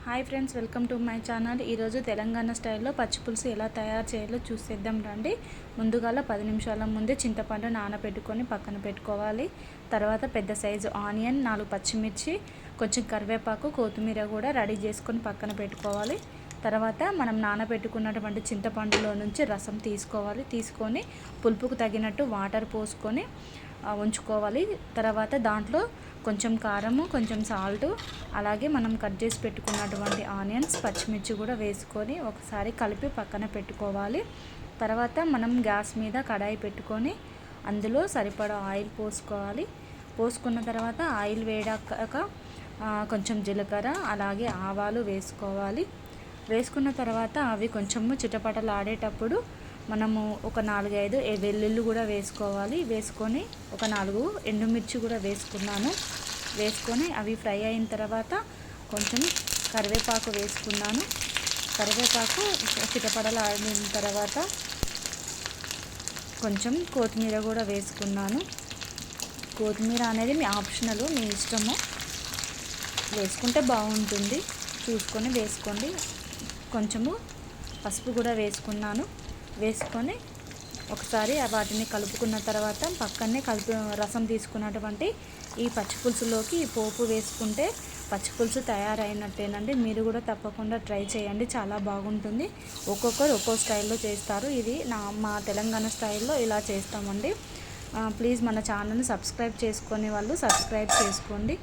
Hi friends, welcome to my channel. ఈరోజు తెలంగాణ స్టైల్లో పచ్చి పులుసు ఎలా తయారు చేయాలో చూసేద్దాం రండి. ముందుగా 10 నిమిషాల ముందే చింతపండు నానబెట్టుకొని పక్కన పెట్టుకోవాలి. తర్వాత పెద్ద సైజు ఆనియన్, 4 పచ్చిమిర్చి, కొంచెం కరివేపాకు, కొత్తిమీర కూడా రెడీ చేసుకొని పక్కన పెట్టుకోవాలి. తర్వాత మనం నానబెట్టుకున్నటువంటి చింతపండులో నుంచి రసం తీసుకొని పులుపుకు తగినట్టు వాటర్ పోసుకొని ఉంచుకోవాలి. తర్వాత దాంట్లో కొంచెం కారము, కొంచెం సాల్ట్, అలాగే మనం కట్ చేసి పెట్టుకున్నటువంటి ఆనియన్స్, పచ్చిమిర్చి కూడా వేసుకొని ఒకసారి కలిపి పక్కన పెట్టుకోవాలి. తర్వాత మనం గ్యాస్ మీద కడాయి పెట్టుకొని అందులో సరిపడా ఆయిల్ పోసుకోవాలి. పోసుకున్న తర్వాత ఆయిల్ వేడాక కొంచెం జీలకర్ర, అలాగే ఆవాలు వేసుకోవాలి. వేసుకున్న తర్వాత అవి కొంచెము చిటపటలాడేటప్పుడు మనము ఒక 4-5 వెల్లుల్లి కూడా వేసుకోవాలి. వేసుకొని ఒక 4 ఎండుమిర్చి కూడా వేసుకొని అవి ఫ్రై అయిన తర్వాత కొంచెం కరివేపాకు వేసుకున్నాను. కరివేపాకు చిటపటలాడిన తర్వాత కొంచెం కొత్తిమీర కూడా వేసుకున్నాను. కొత్తిమీర అనేది మీ ఆప్షనల్, మీ ఇష్టము, వేసుకుంటే బాగుంటుంది, చూసుకొని వేసుకోండి. కొంచెము పసుపు కూడా వేసుకొని ఒకసారి వాటిని కలుపుకున్న తర్వాత పక్కనే రసం తీసుకున్నటువంటి ఈ పచ్చిపులుసులోకి ఈ పోపు వేసుకుంటే పచ్చిపులుసు తయారైనట్టేనండి. మీరు కూడా తప్పకుండా ట్రై చేయండి, చాలా బాగుంటుంది. ఒక్కొక్కరు ఒక్కో స్టైల్లో చేస్తారు. ఇది మా తెలంగాణ స్టైల్లో ఇలా చేస్తామండి. ప్లీజ్ మన ఛానల్ని సబ్స్క్రైబ్ చేసుకునే వాళ్ళు సబ్స్క్రైబ్ చేసుకోండి.